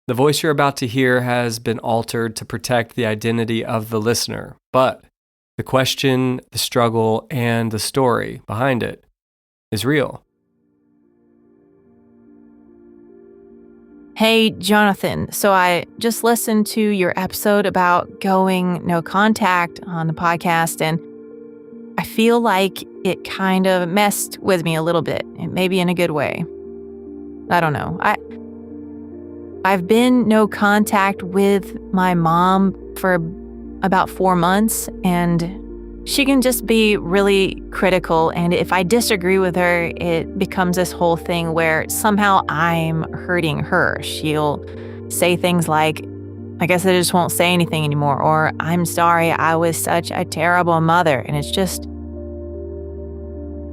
The voice you're about to hear has been altered to protect the identity of the listener, but the question, the struggle, and the story behind it is real. Hey, Jonathan. So I just listened to your episode about going no contact on the podcast, and I feel like it kind of messed with me a little bit, and maybe in a good way. I don't know. I've been no contact with my mom for about 4 months, and she can just be really critical. And if I disagree with her, it becomes this whole thing where somehow I'm hurting her. She'll say things like, I guess I just won't say anything anymore, or I'm sorry, I was such a terrible mother. And it's just,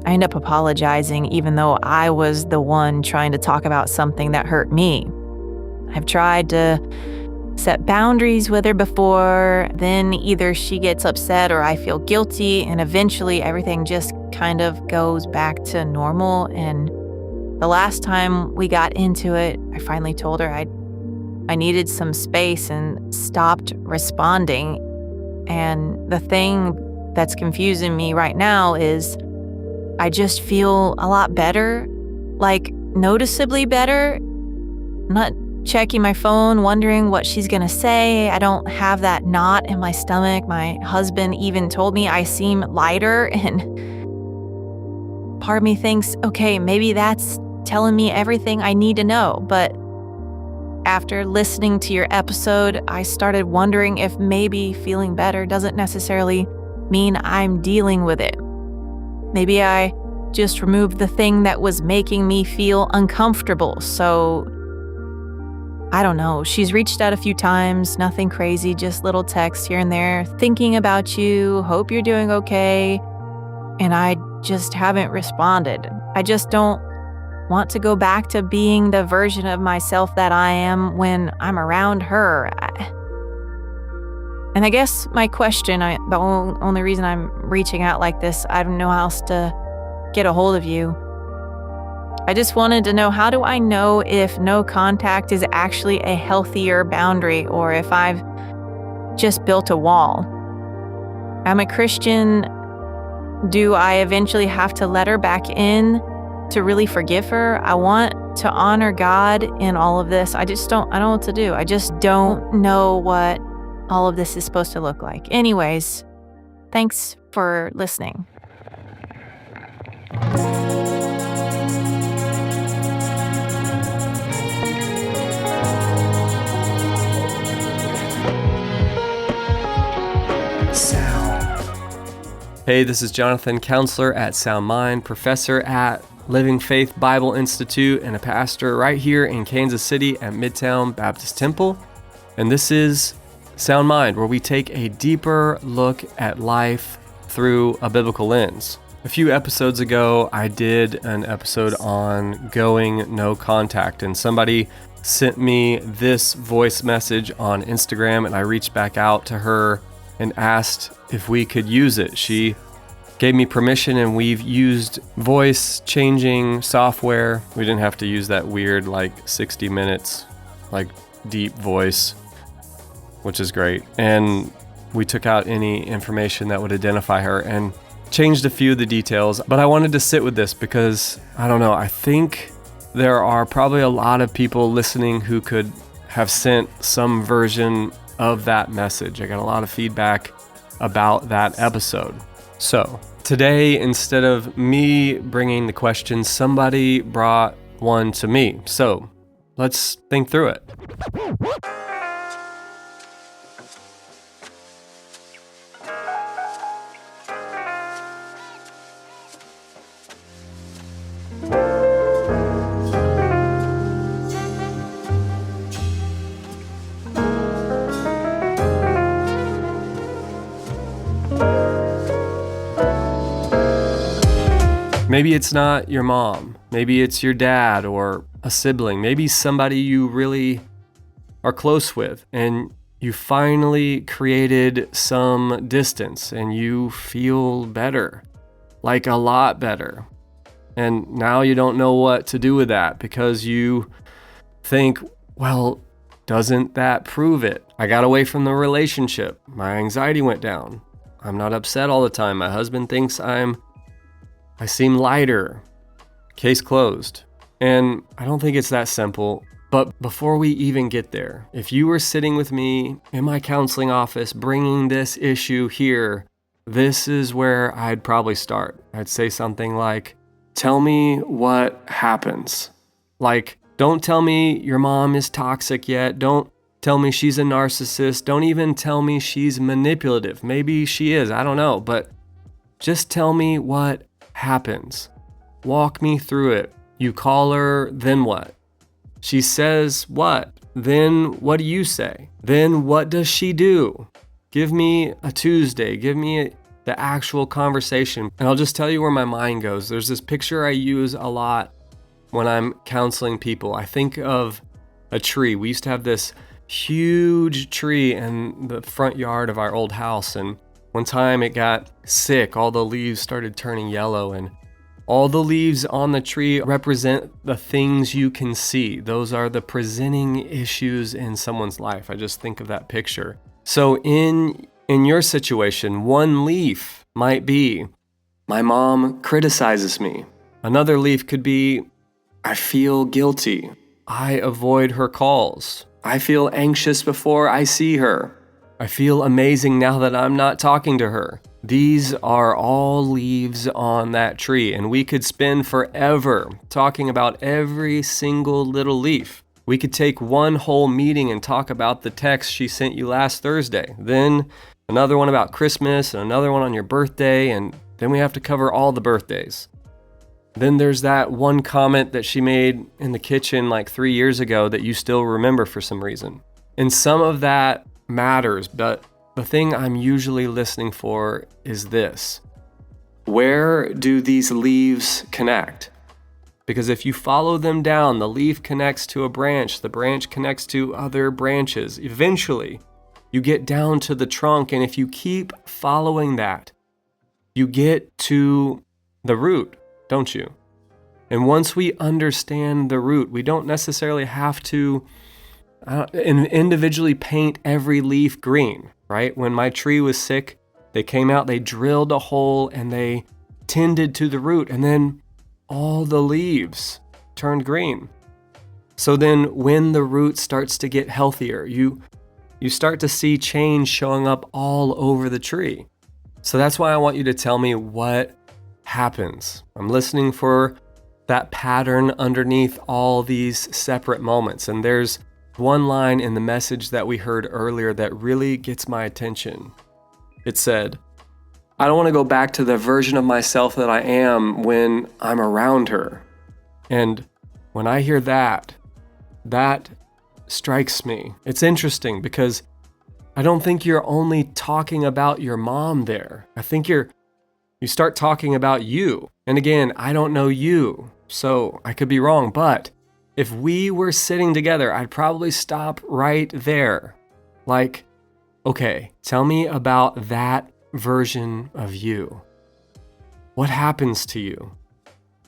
I end up apologizing even though I was the one trying to talk about something that hurt me. I've tried to set boundaries with her before, then either she gets upset or I feel guilty, and eventually everything just kind of goes back to normal. And the last time we got into it, I finally told her I needed some space and stopped responding. And the thing that's confusing me right now is I just feel a lot better, like noticeably better. Not checking my phone, wondering what she's gonna say. I don't have that knot in my stomach. My husband even told me I seem lighter, and part of me thinks, okay, maybe that's telling me everything I need to know. But after listening to your episode, I started wondering if maybe feeling better doesn't necessarily mean I'm dealing with it. Maybe I just removed the thing that was making me feel uncomfortable. So I don't know. She's reached out a few times, nothing crazy, just little texts here and there, thinking about you, hope you're doing okay. And I just haven't responded. I just don't want to go back to being the version of myself that I am when I'm around her. And I guess my question, the only reason I'm reaching out like this, I don't know how else to get a hold of you. I just wanted to know, how do I know if no contact is actually a healthier boundary, or if I've just built a wall? I'm a Christian. Do I eventually have to let her back in to really forgive her? I want to honor God in all of this. I don't know what to do. I just don't know what all of this is supposed to look like. Anyways, thanks for listening. Hey, this is Jonathan, counselor at Sound Mind, professor at Living Faith Bible Institute, and a pastor right here in Kansas City at Midtown Baptist Temple. And this is Sound Mind, where we take a deeper look at life through a biblical lens. A few episodes ago, I did an episode on going no contact, and somebody sent me this voice message on Instagram, and I reached back out to her and asked if we could use it. She gave me permission, and we've used voice changing software. We didn't have to use that weird 60 minutes deep voice, which is great. And we took out any information that would identify her and changed a few of the details. But I wanted to sit with this because, I don't know, I think there are probably a lot of people listening who could have sent some version of that message. I got a lot of feedback about that episode. So today, instead of me bringing the question, somebody brought one to me. So let's think through it. Maybe it's not your mom. Maybe it's your dad or a sibling. Maybe somebody you really are close with, and you finally created some distance and you feel better, like a lot better. And now you don't know what to do with that because you think, well, Doesn't that prove it? I got away from the relationship. My anxiety went down. I'm not upset all the time. My husband thinks I seem lighter. Case closed. And I don't think it's that simple. But before we even get there, if you were sitting with me in my counseling office bringing this issue here, this is where I'd probably start. I'd say something like, tell me what happens. Like, don't tell me your mom is toxic yet. Don't tell me she's a narcissist. Don't even tell me she's manipulative. Maybe she is, I don't know. But just tell me what happens. Walk me through it. You call her, then what? She says what? Then what do you say? Then what does she do? Give me a Tuesday. Give me the actual conversation. And I'll just tell you where my mind goes. There's this picture I use a lot when I'm counseling people. I think of a tree. We used to have this huge tree in the front yard of our old house. And one time it got sick. All the leaves started turning yellow, and all the leaves on the tree represent the things you can see. Those are the presenting issues in someone's life. I just think of that picture. So in your situation, one leaf might be, my mom criticizes me. Another leaf could be, I feel guilty. I avoid her calls. I feel anxious before I see her. I feel amazing now that I'm not talking to her. These are all leaves on that tree, and we could spend forever talking about every single little leaf. We could take one whole meeting and talk about the text she sent you last Thursday, then another one about Christmas, and another one on your birthday, and then we have to cover all the birthdays. Then there's that one comment that she made in the kitchen like 3 years ago that you still remember for some reason. And some of that matters, but the thing I'm usually listening for is this. Where do these leaves connect? Because if you follow them down, the leaf connects to a branch, the branch connects to other branches. Eventually, you get down to the trunk, and if you keep following that, you get to the root, don't you? And once we understand the root, we don't necessarily have to individually paint every leaf green, right? When my tree was sick, they came out, they drilled a hole, and they tended to the root, and then all the leaves turned green. So then when the root starts to get healthier, you start to see change showing up all over the tree. So that's why I want you to tell me what happens. I'm listening for that pattern underneath all these separate moments. And there's one line in the message that we heard earlier that really gets my attention. It said, I don't want to go back to the version of myself that I am when I'm around her. And when I hear that strikes me. It's interesting because I don't think you're only talking about your mom there. I think you start talking about you. And again, I don't know you, so I could be wrong, but if we were sitting together, I'd probably stop right there. Like, okay, tell me about that version of you. What happens to you?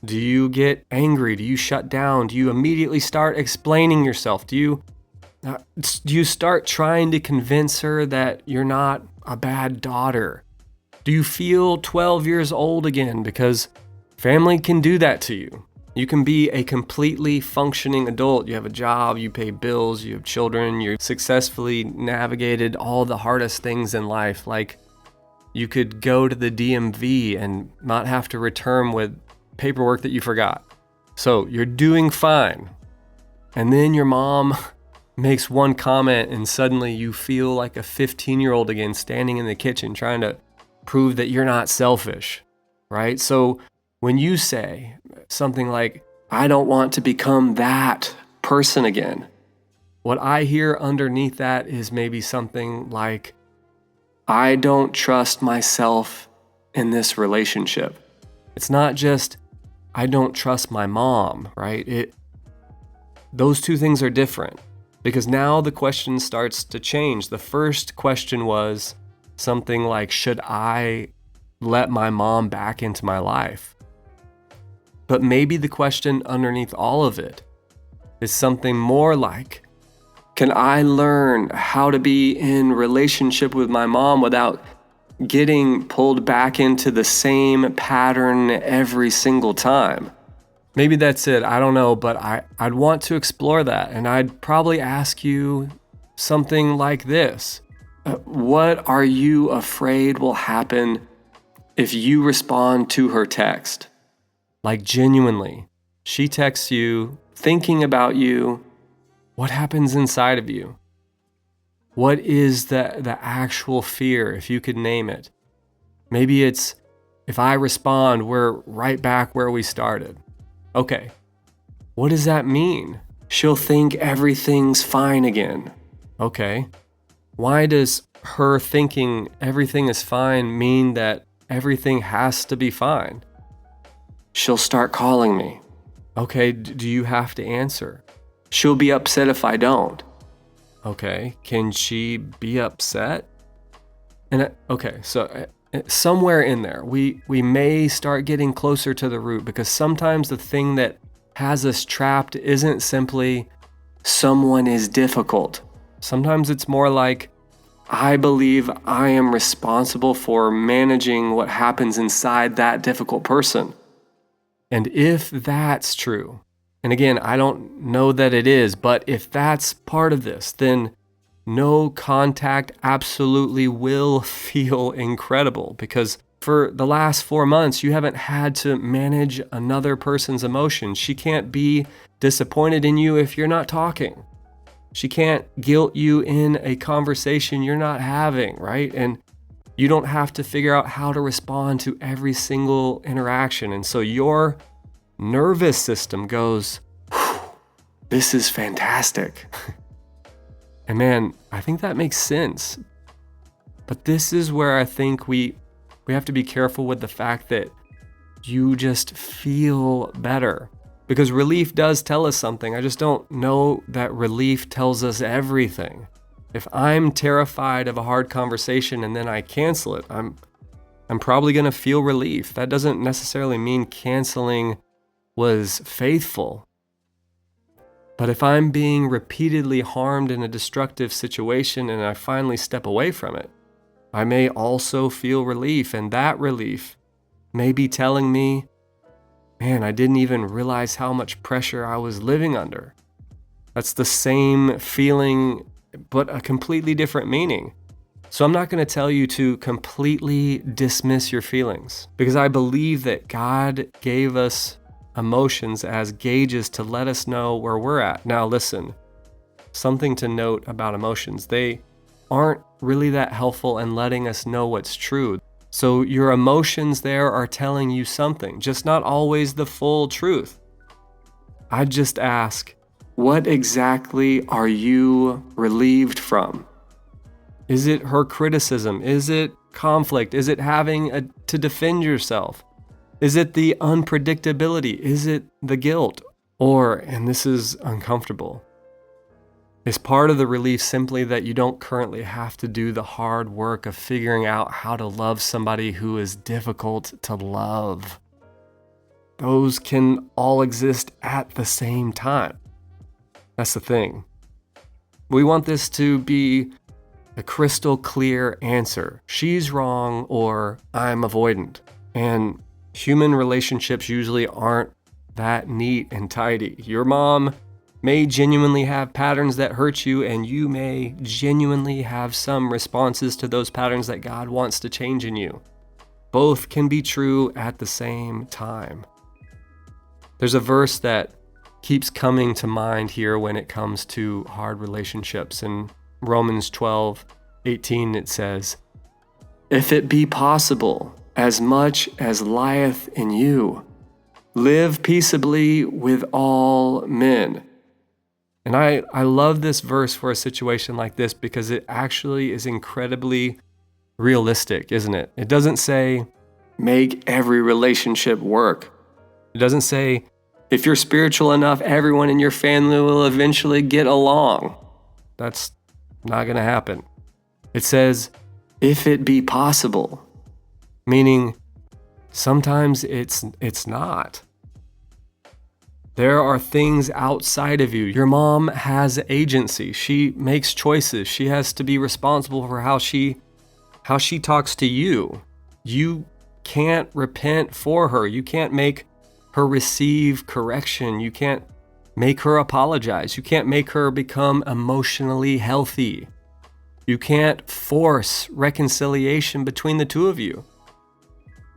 Do you get angry? Do you shut down? Do you immediately start explaining yourself? Do you start trying to convince her that you're not a bad daughter? Do you feel 12 years old again? Because family can do that to you. You can be a completely functioning adult. You have a job, you pay bills, you have children, you successfully navigated all the hardest things in life. Like, you could go to the DMV and not have to return with paperwork that you forgot. So you're doing fine. And then your mom makes one comment and suddenly you feel like a 15-year-old again standing in the kitchen trying to prove that you're not selfish, right? So when you say something like, I don't want to become that person again, what I hear underneath that is maybe something like, I don't trust myself in this relationship. It's not just, I don't trust my mom, right? Those two things are different because now the question starts to change. The first question was something like, should I let my mom back into my life? But maybe the question underneath all of it is something more like, Can I learn how to be in relationship with my mom without getting pulled back into the same pattern every single time? Maybe that's it. I don't know, but I'd want to explore that. And I'd probably ask you something like this. What are you afraid will happen if you respond to her text? Like genuinely, she texts you, thinking about you. What happens inside of you? What is the actual fear, if you could name it? Maybe it's, if I respond, we're right back where we started. Okay, what does that mean? She'll think everything's fine again. Okay, why does her thinking everything is fine mean that everything has to be fine? She'll start calling me. Okay, do you have to answer? She'll be upset if I don't. Okay, can she be upset? And okay, so somewhere in there, we may start getting closer to the root, because sometimes the thing that has us trapped isn't simply someone is difficult. Sometimes it's more like, I believe I am responsible for managing what happens inside that difficult person. And if that's true, and again, I don't know that it is, but if that's part of this, then no contact absolutely will feel incredible, because for the last 4 months, you haven't had to manage another person's emotions. She can't be disappointed in you if you're not talking. She can't guilt you in a conversation you're not having, right? And you don't have to figure out how to respond to every single interaction. And so your nervous system goes, this is fantastic. And man, I think that makes sense. But this is where I think we have to be careful with the fact that you just feel better. Because relief does tell us something. I just don't know that relief tells us everything. If I'm terrified of a hard conversation and then I cancel it, I'm probably going to feel relief. That doesn't necessarily mean canceling was faithful. But if I'm being repeatedly harmed in a destructive situation and I finally step away from it, I may also feel relief, and that relief may be telling me, man, I didn't even realize how much pressure I was living under. That's the same feeling, but a completely different meaning. So I'm not going to tell you to completely dismiss your feelings, because I believe that God gave us emotions as gauges to let us know where we're at. Now listen, something to note about emotions. They aren't really that helpful in letting us know what's true. So your emotions there are telling you something, just not always the full truth. I'd just ask, what exactly are you relieved from? Is it her criticism? Is it conflict? Is it having to defend yourself? Is it the unpredictability? Is it the guilt? Or, and this is uncomfortable, is part of the relief simply that you don't currently have to do the hard work of figuring out how to love somebody who is difficult to love? Those can all exist at the same time. That's the thing. We want this to be a crystal clear answer. She's wrong, or I'm avoidant. And human relationships usually aren't that neat and tidy. Your mom may genuinely have patterns that hurt you, and you may genuinely have some responses to those patterns that God wants to change in you. Both can be true at the same time. There's a verse that keeps coming to mind here when it comes to hard relationships. In Romans 12:18, it says, "If it be possible, as much as lieth in you, live peaceably with all men." And I love this verse for a situation like this, because it actually is incredibly realistic, isn't it? It doesn't say, make every relationship work. It doesn't say, if you're spiritual enough, everyone in your family will eventually get along. That's not going to happen. It says, if it be possible, meaning sometimes it's not. There are things outside of you. Your mom has agency. She makes choices. She has to be responsible for how she talks to you. You can't repent for her. You can't make her receive correction. You can't make her apologize. You can't make her become emotionally healthy. You can't force reconciliation between the two of you.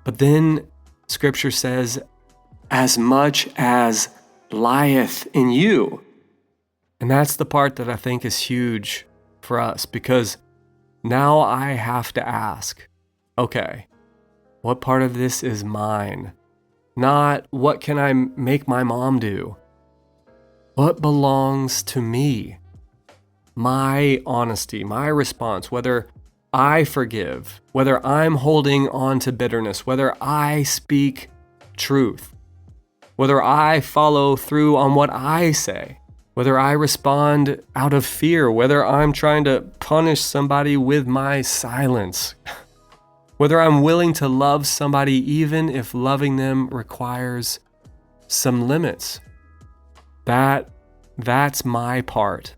But then Scripture says, as much as lieth in you. And that's the part that I think is huge for us, because now I have to ask, okay, what part of this is mine? Not what can I make my mom do? What belongs to me? My honesty, my response, whether I forgive, whether I'm holding on to bitterness, whether I speak truth, whether I follow through on what I say, whether I respond out of fear, whether I'm trying to punish somebody with my silence, whether I'm willing to love somebody even if loving them requires some limits. That's my part.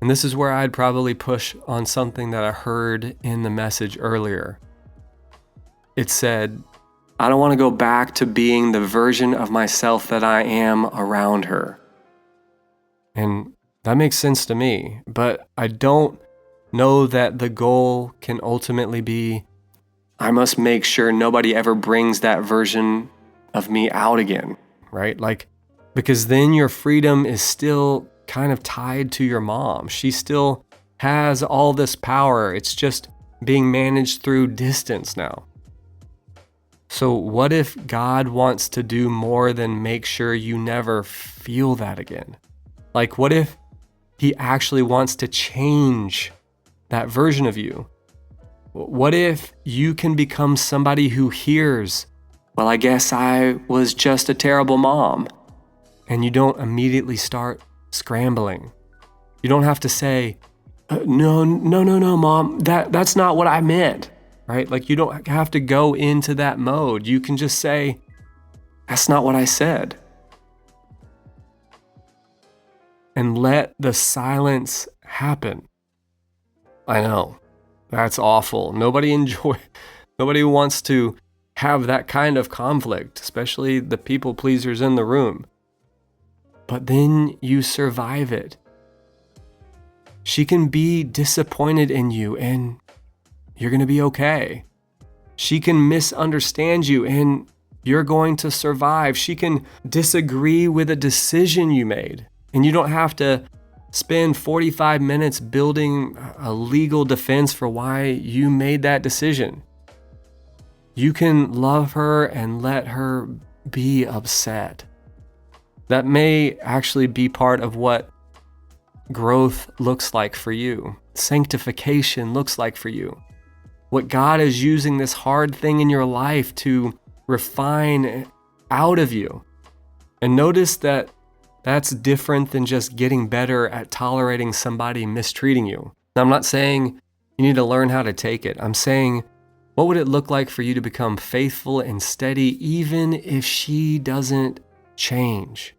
And this is where I'd probably push on something that I heard in the message earlier. It said, I don't want to go back to being the version of myself that I am around her. And that makes sense to me, but I don't know that the goal can ultimately be, I must make sure nobody ever brings that version of me out again, right? Because then your freedom is still kind of tied to your mom. She still has all this power. It's just being managed through distance now. So what if God wants to do more than make sure you never feel that again? What if He actually wants to change that version of you? What if you can become somebody who hears, well, I guess I was just a terrible mom, and you don't immediately start scrambling? You don't have to say, no, mom, that's not what I meant. Right? You don't have to go into that mode. You can just say, that's not what I said. And let the silence happen. I know, that's awful. Nobody wants to have that kind of conflict, especially the people pleasers in the room. But then you survive it. She can be disappointed in you, and you're going to be okay. She can misunderstand you, and you're going to survive. She can disagree with a decision you made, and you don't have to spend 45 minutes building a legal defense for why you made that decision. You can love her and let her be upset. That may actually be part of what growth looks like for you, sanctification looks like for you. What God is using this hard thing in your life to refine out of you. And notice that that's different than just getting better at tolerating somebody mistreating you. Now, I'm not saying you need to learn how to take it. I'm saying, what would it look like for you to become faithful and steady even if she doesn't change?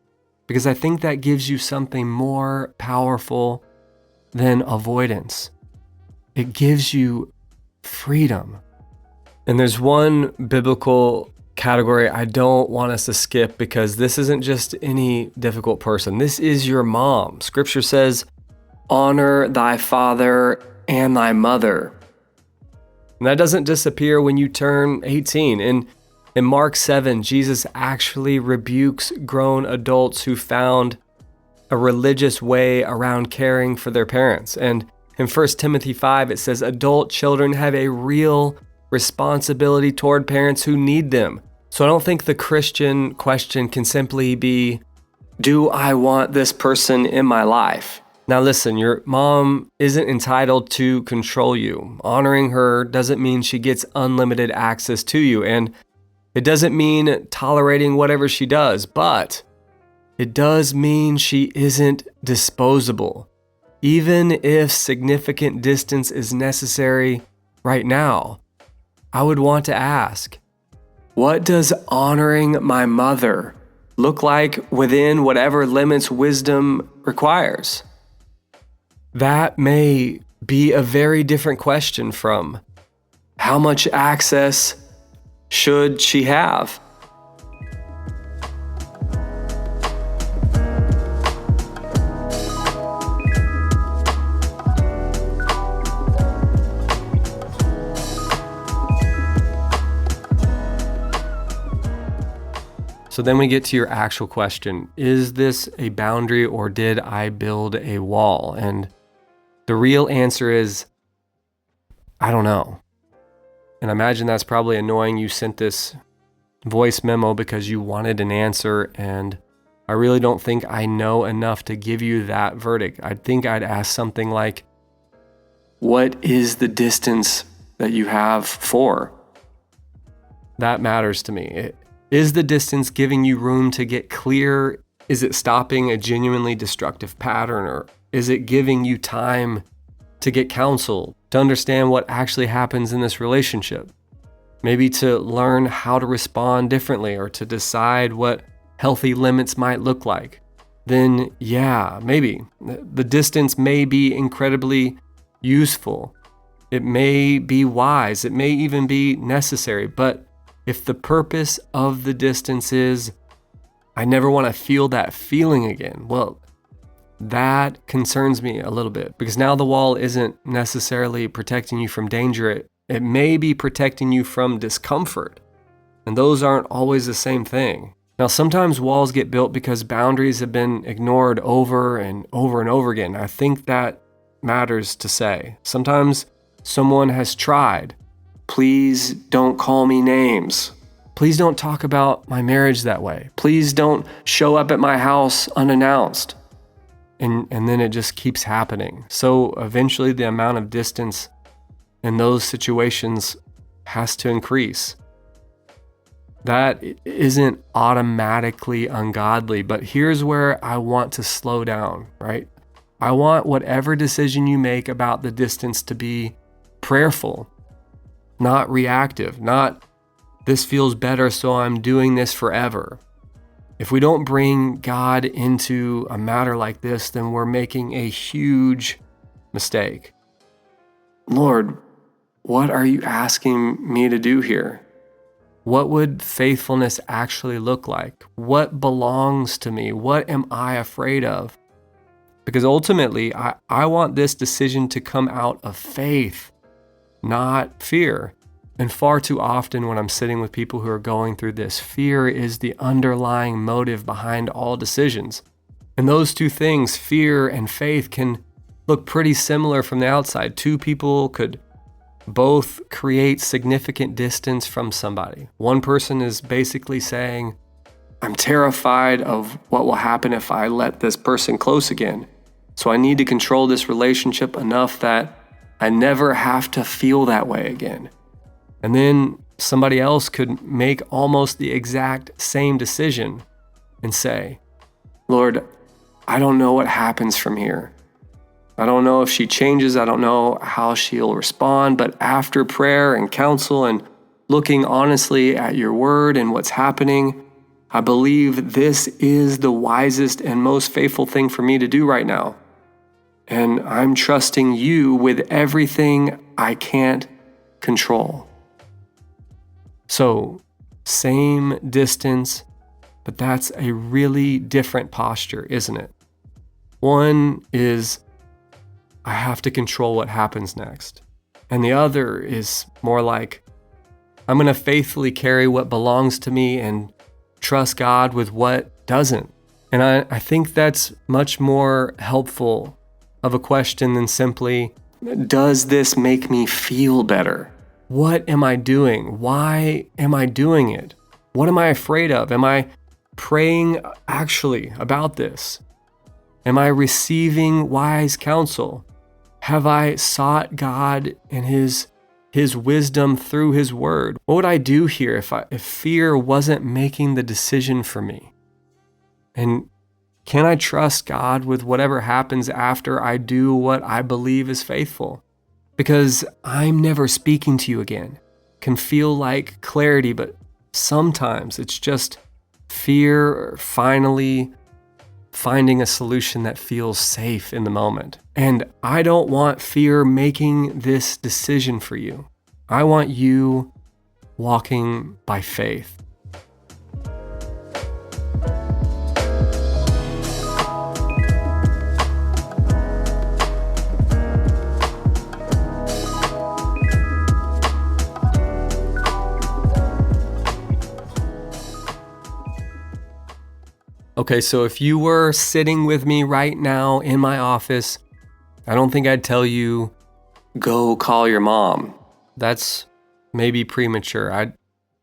Because I think that gives you something more powerful than avoidance. It gives you freedom. And there's one biblical category I don't want us to skip, because this isn't just any difficult person. This is your mom. Scripture says, honor thy father and thy mother. And that doesn't disappear when you turn 18. In Mark 7, Jesus actually rebukes grown adults who found a religious way around caring for their parents. And in 1 Timothy 5, it says, adult children have a real responsibility toward parents who need them. So I don't think the Christian question can simply be, do I want this person in my life? Now listen, your mom isn't entitled to control you. Honoring her doesn't mean she gets unlimited access to you, and it doesn't mean tolerating whatever she does, but it does mean she isn't disposable. Even if significant distance is necessary right now, I would want to ask, what does honoring my mother look like within whatever limits wisdom requires? That may be a very different question from how much access should she have? So then we get to your actual question. Is this a boundary or did I build a wall? And the real answer is, I don't know. And I imagine that's probably annoying. You sent this voice memo because you wanted an answer, and I really don't think I know enough to give you that verdict. I think I'd ask something like, what is the distance that you have for? That matters to me. Is the distance giving you room to get clear? Is it stopping a genuinely destructive pattern, or is it giving you time to get counsel, to understand what actually happens in this relationship? Maybe to learn how to respond differently or to decide what healthy limits might look like. Then yeah, maybe. The distance may be incredibly useful. It may be wise. It may even be necessary. But if the purpose of the distance is, I never want to feel that feeling again, well, that concerns me a little bit, because now the wall isn't necessarily protecting you from danger. It may be protecting you from discomfort. And those aren't always the same thing. Now, sometimes walls get built because boundaries have been ignored over and over and over again. I think that matters to say. Sometimes someone has tried. Please don't call me names. Please don't talk about my marriage that way. Please don't show up at my house unannounced. And then it just keeps happening. So eventually the amount of distance in those situations has to increase. That isn't automatically ungodly, but here's where I want to slow down, right? I want whatever decision you make about the distance to be prayerful, not reactive, not this feels better, so I'm doing this forever. If we don't bring God into a matter like this, then we're making a huge mistake. Lord, what are you asking me to do here? What would faithfulness actually look like? What belongs to me? What am I afraid of? Because ultimately, I want this decision to come out of faith, not fear. And far too often when I'm sitting with people who are going through this, fear is the underlying motive behind all decisions. And those two things, fear and faith, can look pretty similar from the outside. Two people could both create significant distance from somebody. One person is basically saying, I'm terrified of what will happen if I let this person close again. So I need to control this relationship enough that I never have to feel that way again. And then somebody else could make almost the exact same decision and say, Lord, I don't know what happens from here. I don't know if she changes. I don't know how she'll respond. But after prayer and counsel and looking honestly at your word and what's happening, I believe this is the wisest and most faithful thing for me to do right now. And I'm trusting you with everything I can't control. So, same distance, but that's a really different posture, isn't it? One is, I have to control what happens next. And the other is more like, I'm going to faithfully carry what belongs to me and trust God with what doesn't. And I think that's much more helpful of a question than simply, does this make me feel better? What am I doing? Why am I doing it? What am I afraid of? Am I praying actually about this? Am I receiving wise counsel? Have I sought God and His wisdom through His word? What would I do here if fear wasn't making the decision for me? And can I trust God with whatever happens after I do what I believe is faithful? Because I'm never speaking to you again can feel like clarity, but sometimes it's just fear finally finding a solution that feels safe in the moment. And I don't want fear making this decision for you. I want you walking by faith. Okay, so if you were sitting with me right now in my office, I don't think I'd tell you, go call your mom. That's maybe premature. I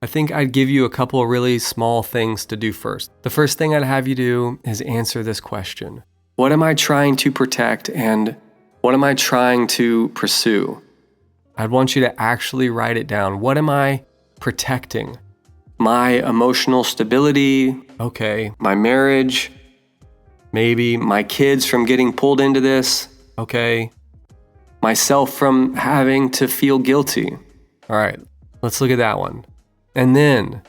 think I'd give you a couple of really small things to do first. The first thing I'd have you do is answer this question. What am I trying to protect and what am I trying to pursue? I'd want you to actually write it down. What am I protecting? My emotional stability, okay, my marriage, maybe my kids from getting pulled into this, okay, myself from having to feel guilty. All right, let's look at that one. And then,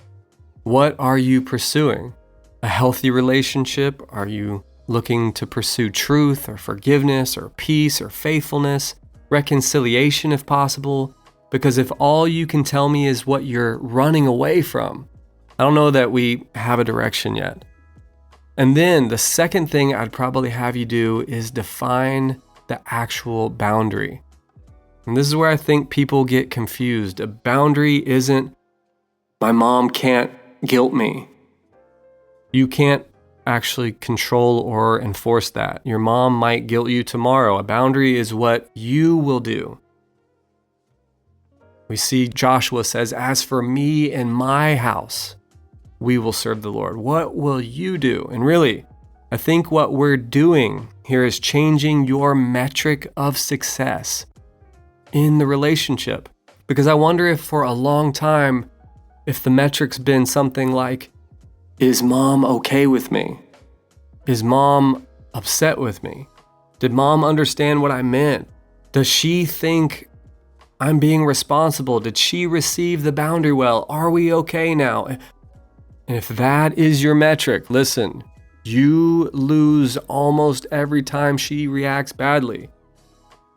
what are you pursuing? A healthy relationship? Are you looking to pursue truth or forgiveness or peace or faithfulness, reconciliation if possible? Because if all you can tell me is what you're running away from, I don't know that we have a direction yet. And then the second thing I'd probably have you do is define the actual boundary. And this is where I think people get confused. A boundary isn't, my mom can't guilt me. You can't actually control or enforce that. Your mom might guilt you tomorrow. A boundary is what you will do. We see Joshua says, as for me and my house, we will serve the Lord. What will you do? And really, I think what we're doing here is changing your metric of success in the relationship. Because I wonder if for a long time, if the metric's been something like, is mom okay with me? Is mom upset with me? Did mom understand what I meant? Does she think I'm being responsible? Did she receive the boundary well? Are we okay now? And if that is your metric, listen, you lose almost every time she reacts badly.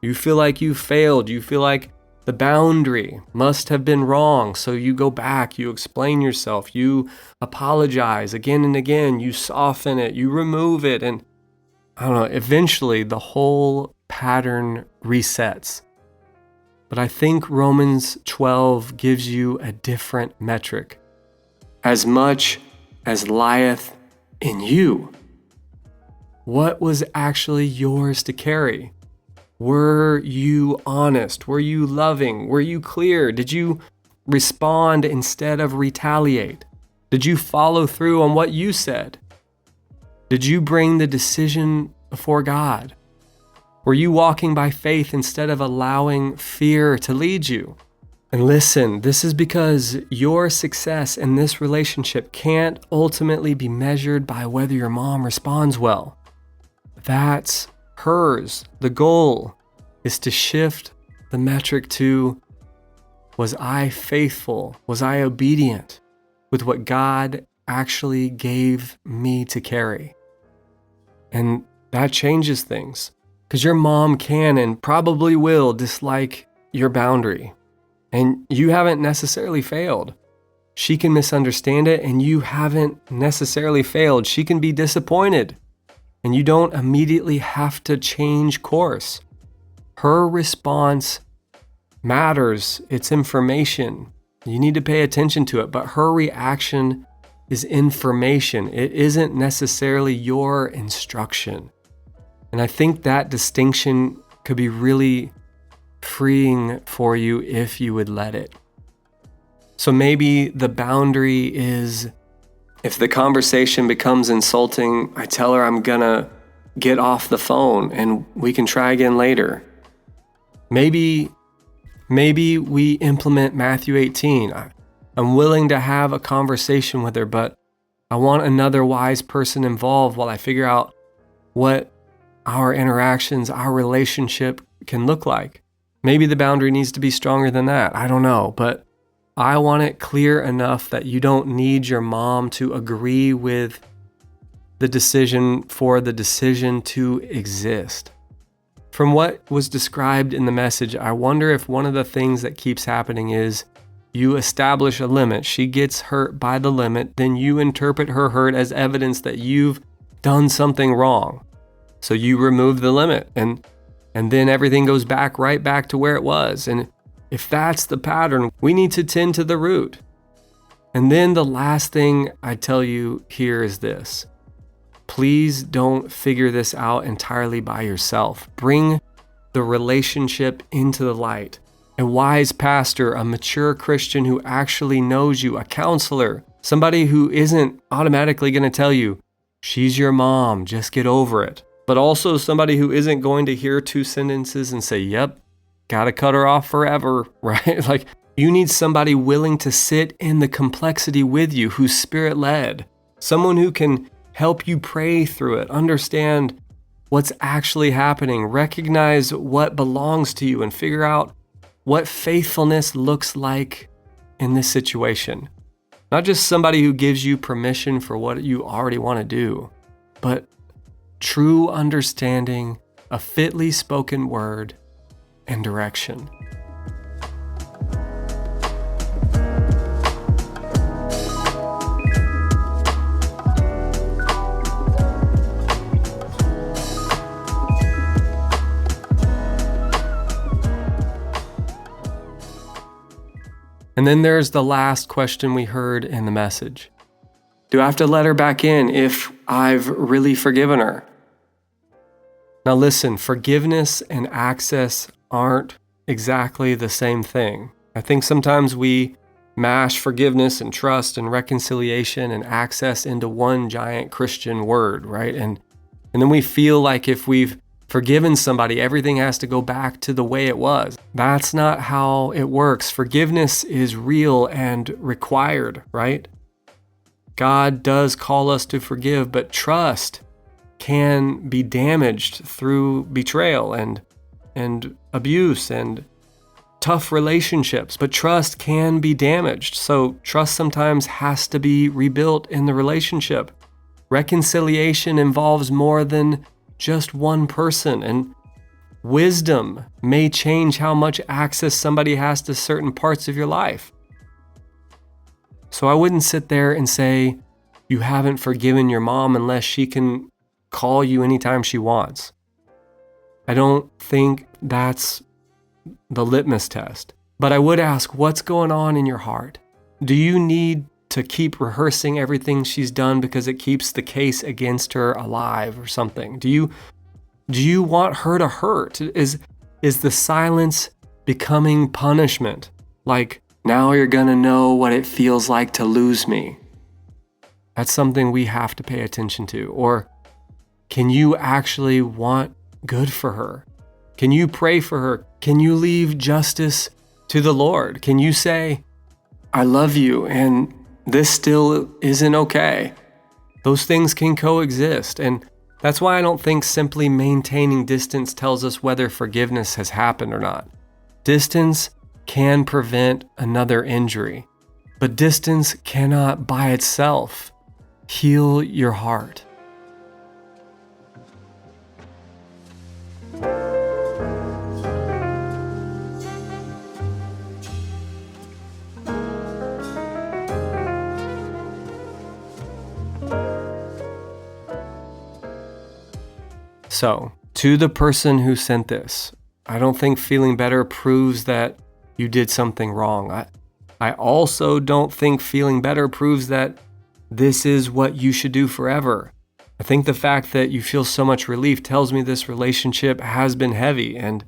You feel like you failed. You feel like the boundary must have been wrong. So you go back, you explain yourself, you apologize again and again, you soften it, you remove it. And I don't know, eventually the whole pattern resets. But I think Romans 12 gives you a different metric. As much as lieth in you. What was actually yours to carry? Were you honest? Were you loving? Were you clear? Did you respond instead of retaliate? Did you follow through on what you said? Did you bring the decision before God? Were you walking by faith instead of allowing fear to lead you? And listen, this is because your success in this relationship can't ultimately be measured by whether your mom responds well. That's hers. The goal is to shift the metric to, was I faithful? Was I obedient with what God actually gave me to carry? And that changes things, because your mom can and probably will dislike your boundary. And you haven't necessarily failed. She can misunderstand it, and you haven't necessarily failed. She can be disappointed, and you don't immediately have to change course. Her response matters. It's information. You need to pay attention to it, but her reaction is information. It isn't necessarily your instruction. And I think that distinction could be really freeing for you if you would let it. So maybe the boundary is, if the conversation becomes insulting, I tell her I'm gonna get off the phone and we can try again later. Maybe we implement Matthew 18. I'm willing to have a conversation with her, but I want another wise person involved while I figure out what our interactions, our relationship can look like. Maybe the boundary needs to be stronger than that. I don't know. But I want it clear enough that you don't need your mom to agree with the decision for the decision to exist. From what was described in the message, I wonder if one of the things that keeps happening is you establish a limit. She gets hurt by the limit, then you interpret her hurt as evidence that you've done something wrong. So you remove the limit and then everything goes right back to where it was. And if that's the pattern, we need to tend to the root. And then the last thing I tell you here is this. Please don't figure this out entirely by yourself. Bring the relationship into the light. A wise pastor, a mature Christian who actually knows you, a counselor, somebody who isn't automatically going to tell you, she's your mom, just get over it. But also somebody who isn't going to hear 2 sentences and say, yep, gotta cut her off forever, right? Like, you need somebody willing to sit in the complexity with you, who's spirit-led, someone who can help you pray through it, understand what's actually happening, recognize what belongs to you, and figure out what faithfulness looks like in this situation. Not just somebody who gives you permission for what you already want to do, but true understanding, a fitly spoken word, and direction. And then there's the last question we heard in the message. Do I have to let her back in if I've really forgiven her? Now listen, forgiveness and access aren't exactly the same thing. I think sometimes we mash forgiveness and trust and reconciliation and access into one giant Christian word, right? And then we feel like if we've forgiven somebody, everything has to go back to the way it was. That's not how it works. Forgiveness is real and required, right? God does call us to forgive, but trust can be damaged through betrayal and abuse and tough relationships. But trust can be damaged. So trust sometimes has to be rebuilt in the relationship. Reconciliation involves more than just one person, and wisdom may change how much access somebody has to certain parts of your life. So I wouldn't sit there and say you haven't forgiven your mom unless she can call you anytime she wants. I don't think that's the litmus test. But I would ask, what's going on in your heart? Do you need to keep rehearsing everything she's done because it keeps the case against her alive or something? Do you want her to hurt? Is the silence becoming punishment? Like, now you're gonna know what it feels like to lose me. That's something we have to pay attention to. Or can you actually want good for her? Can you pray for her? Can you leave justice to the Lord? Can you say, I love you and this still isn't okay? Those things can coexist. And that's why I don't think simply maintaining distance tells us whether forgiveness has happened or not. Distance can prevent another injury, but distance cannot by itself heal your heart. So, to the person who sent this, I don't think feeling better proves that you did something wrong. I also don't think feeling better proves that this is what you should do forever. I think the fact that you feel so much relief tells me this relationship has been heavy, and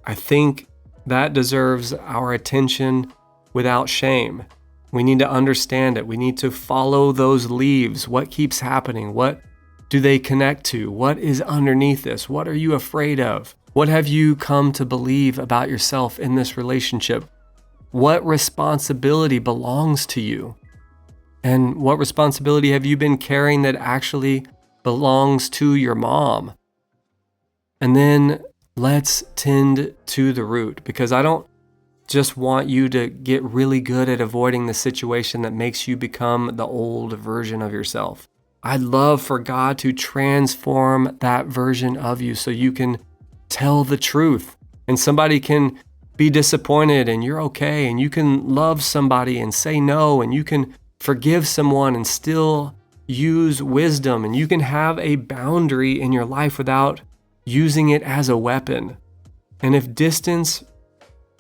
I think that deserves our attention without shame. We need to understand it. We need to follow those leaves. What keeps happening? What do they connect to? What is underneath this? What are you afraid of? What have you come to believe about yourself in this relationship? What responsibility belongs to you? And what responsibility have you been carrying that actually belongs to your mom? And then let's tend to the root, because I don't just want you to get really good at avoiding the situation that makes you become the old version of yourself. I'd love for God to transform that version of you so you can tell the truth, and somebody can be disappointed and you're okay, and you can love somebody and say no, and you can forgive someone and still use wisdom, and you can have a boundary in your life without using it as a weapon. And if distance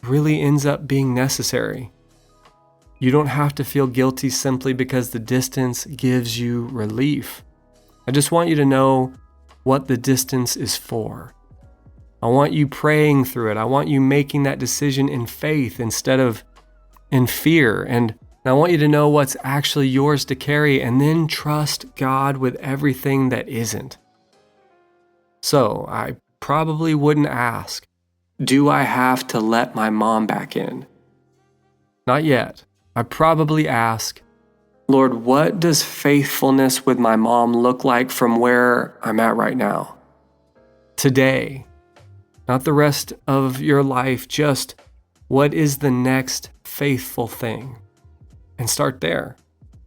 really ends up being necessary, you don't have to feel guilty simply because the distance gives you relief. I just want you to know what the distance is for. I want you praying through it. I want you making that decision in faith instead of in fear. And I want you to know what's actually yours to carry, and then trust God with everything that isn't. So I probably wouldn't ask, do I have to let my mom back in? Not yet. I probably ask, Lord, what does faithfulness with my mom look like from where I'm at right now? Today, not the rest of your life, just what is the next faithful thing? And start there.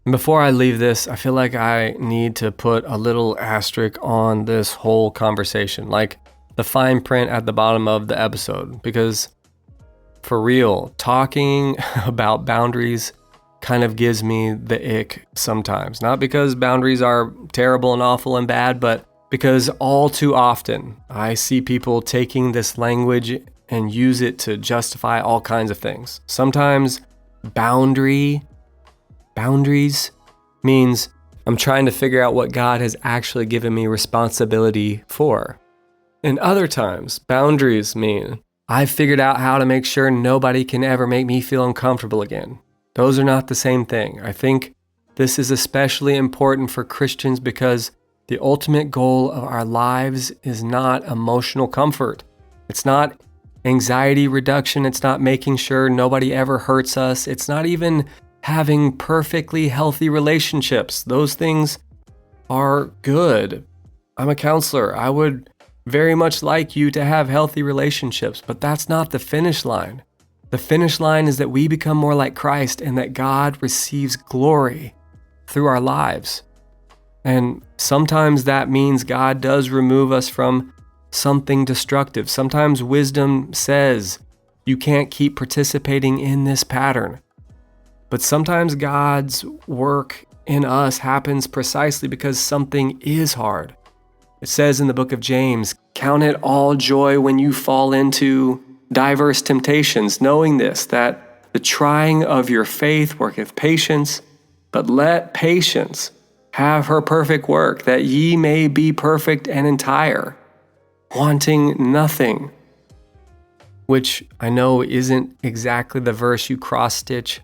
And before I leave this, I feel like I need to put a little asterisk on this whole conversation, like the fine print at the bottom of the episode, because for real, talking about boundaries kind of gives me the ick sometimes. Not because boundaries are terrible and awful and bad, but because all too often I see people taking this language and use it to justify all kinds of things. Sometimes boundaries means I'm trying to figure out what God has actually given me responsibility for. And other times, boundaries mean I've figured out how to make sure nobody can ever make me feel uncomfortable again. Those are not the same thing. I think this is especially important for Christians because the ultimate goal of our lives is not emotional comfort. It's not anxiety reduction. It's not making sure nobody ever hurts us. It's not even having perfectly healthy relationships. Those things are good. I'm a counselor. I would very much like you to have healthy relationships, but that's not the finish line. The finish line is that we become more like Christ and that God receives glory through our lives. And sometimes that means God does remove us from something destructive. Sometimes wisdom says you can't keep participating in this pattern. But sometimes God's work in us happens precisely because something is hard. It says in the book of James, count it all joy when you fall into diverse temptations, knowing this, that the trying of your faith worketh patience, but let patience have her perfect work, that ye may be perfect and entire, wanting nothing. Which I know isn't exactly the verse you cross-stitch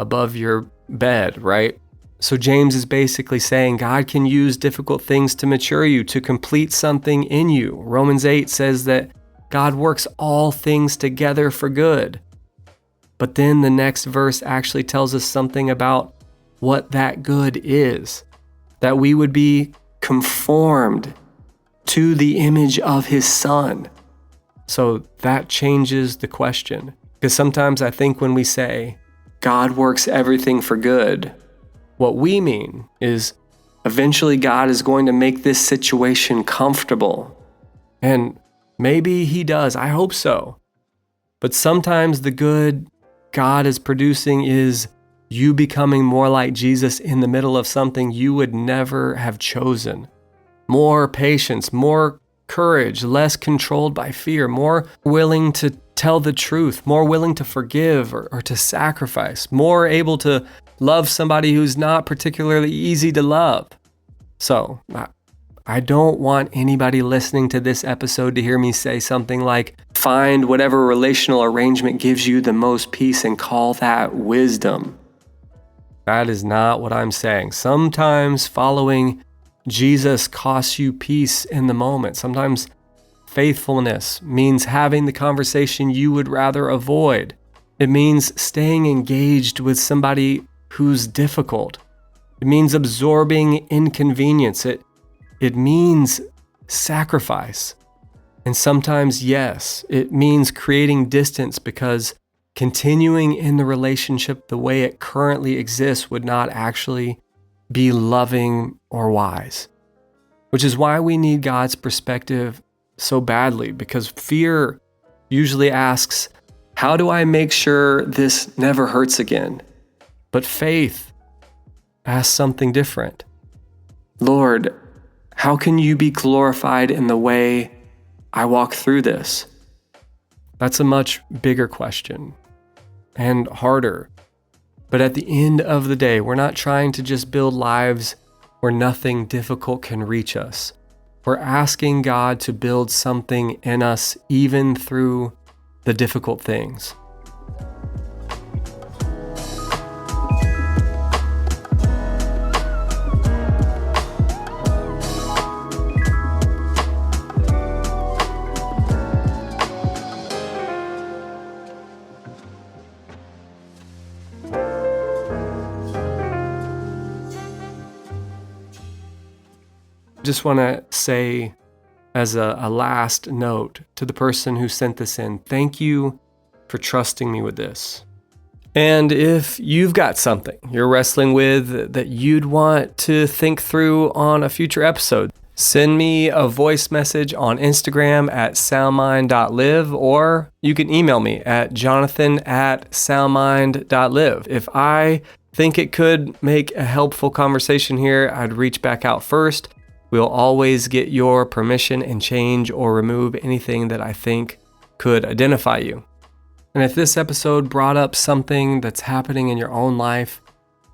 above your bed, right? So James is basically saying God can use difficult things to mature you, to complete something in you. Romans 8 says that God works all things together for good. But then the next verse actually tells us something about what that good is, that we would be conformed to the image of his Son. So that changes the question. Because sometimes I think when we say, God works everything for good, what we mean is eventually God is going to make this situation comfortable. And maybe he does. I hope so. But sometimes the good God is producing is you becoming more like Jesus in the middle of something you would never have chosen. More patience, more courage, less controlled by fear, more willing to tell the truth, more willing to forgive or to sacrifice, more able to love somebody who's not particularly easy to love. So, I don't want anybody listening to this episode to hear me say something like, find whatever relational arrangement gives you the most peace and call that wisdom. That is not what I'm saying. Sometimes following Jesus costs you peace in the moment. Sometimes faithfulness means having the conversation you would rather avoid. It means staying engaged with somebody who's difficult. It means absorbing inconvenience. It means sacrifice. And sometimes, yes, it means creating distance because continuing in the relationship the way it currently exists would not actually be loving or wise. Which is why we need God's perspective so badly, because fear usually asks, how do I make sure this never hurts again? But faith asks something different. Lord, how can you be glorified in the way I walk through this? That's a much bigger question and harder. But at the end of the day, we're not trying to just build lives where nothing difficult can reach us. We're asking God to build something in us even through the difficult things. Just want to say as a last note to the person who sent this in, thank you for trusting me with this. And if you've got something you're wrestling with that you'd want to think through on a future episode, send me a voice message on Instagram at soundmind.live, or you can email me at jonathan@soundmind.live. If I think it could make a helpful conversation here, I'd reach back out first. We'll always get your permission and change or remove anything that I think could identify you. And if this episode brought up something that's happening in your own life,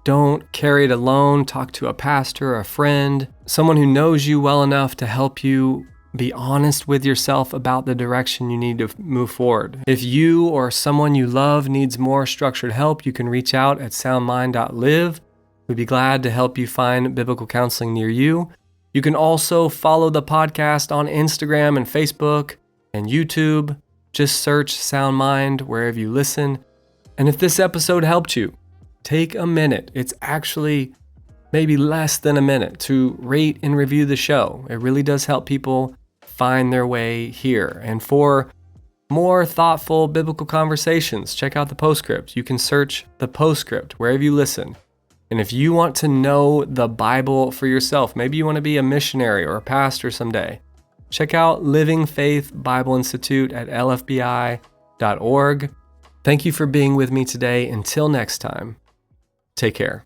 don't carry it alone. Talk to a pastor, a friend, someone who knows you well enough to help you be honest with yourself about the direction you need to move forward. If you or someone you love needs more structured help, you can reach out at soundmind.live. We'd be glad to help you find biblical counseling near you. You can also follow the podcast on Instagram and Facebook and YouTube. Just search Sound Mind wherever you listen. And if this episode helped you, take a minute. It's actually maybe less than a minute to rate and review the show. It really does help people find their way here. And for more thoughtful biblical conversations, check out the Postscript. You can search the Postscript wherever you listen. And if you want to know the Bible for yourself, maybe you want to be a missionary or a pastor someday, check out Living Faith Bible Institute at lfbi.org. Thank you for being with me today. Until next time, take care.